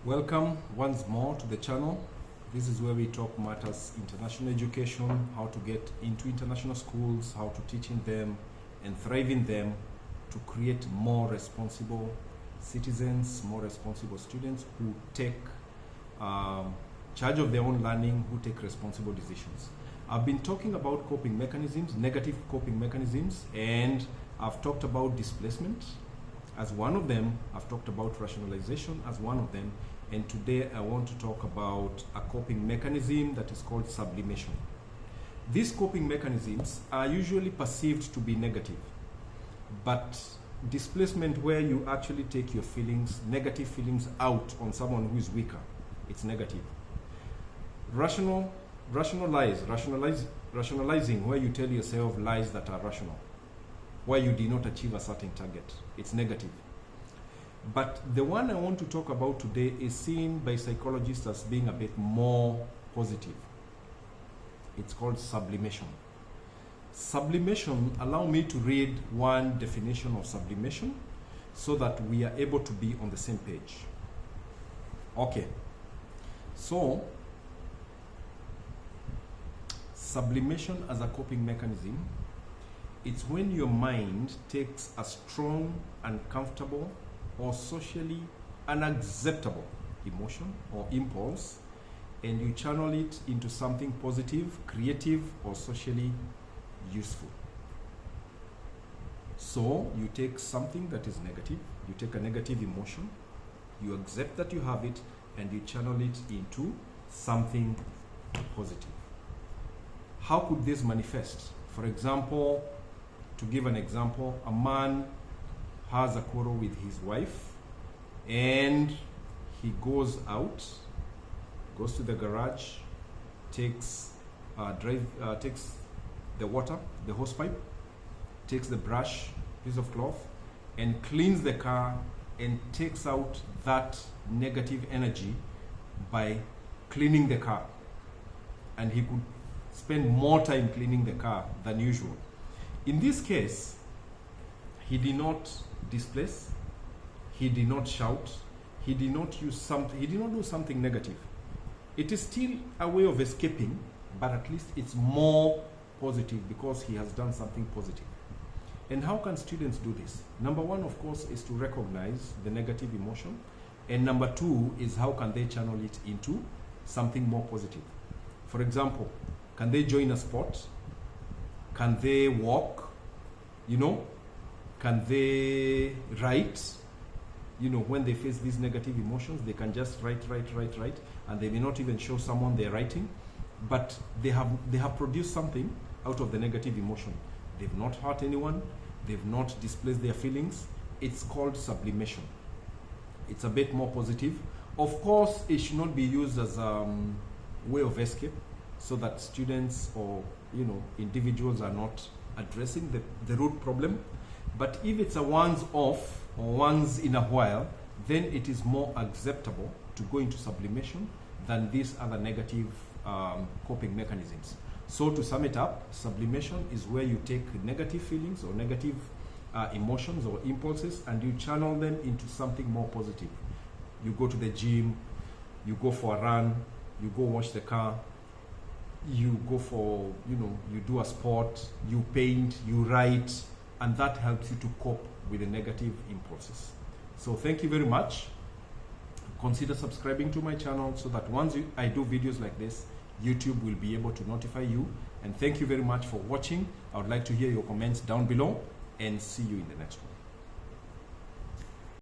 Welcome once more to the channel. This is where we talk matters international education, how to get into international schools, how to teach in them and thrive in them to create more responsible citizens, more responsible students who take charge of their own learning, who take responsible decisions. I've been talking about coping mechanisms, negative coping mechanisms, and I've talked about displacement as one of them. I've talked about rationalization as one of them, and today I want to talk about a coping mechanism that is called sublimation. These coping mechanisms are usually perceived to be negative, but displacement, where you actually take your feelings, negative feelings, out on someone who is weaker, it's negative. Rationalizing, where you tell yourself lies that are rational, where you did not achieve a certain target, it's negative. But the one I want to talk about today is seen by psychologists as being a bit more positive. It's called sublimation. Sublimation, allow me to read one definition of sublimation so that we are able to be on the same page. Okay, so sublimation as a coping mechanism, it's when your mind takes a strong, uncomfortable, or socially unacceptable emotion or impulse and you channel it into something positive, creative, or socially useful. So you take something that is negative, you take a negative emotion, you accept that you have it, and you channel it into something positive. How could this manifest? For example, to give an example, a man has a quarrel with his wife and he goes out, goes to the garage, takes the water, the hose pipe, takes the brush, piece of cloth, and cleans the car and takes out that negative energy by cleaning the car. And he could spend more time cleaning the car than usual. In this case, he did not displace, he did not shout, he did not do something negative. It is still a way of escaping, but at least it's more positive because he has done something positive. And how can students do this? Number one, of course, is to recognize the negative emotion. And number two is how can they channel it into something more positive. For example, can they join a sport? Can they walk? Can they write? When they face these negative emotions, they can just write, and they may not even show someone they're writing, but they have produced something out of the negative emotion. They've not hurt anyone, they've not displaced their feelings. It's called sublimation. It's a bit more positive. Of course, it should not be used as a way of escape, so that students or individuals are not addressing the root problem. But if it's a once off or once in a while, then it is more acceptable to go into sublimation than these other negative coping mechanisms. So to sum it up, sublimation is where you take negative feelings or negative emotions or impulses and you channel them into something more positive. You go to the gym, you go for a run, you go wash the car, you go for, you do a sport, you paint, you write, and that helps you to cope with the negative impulses. So thank you very much. Consider subscribing to my channel so that once I do videos like this, YouTube will be able to notify you. And thank you very much for watching. I would like to hear your comments down below and see you in the next one.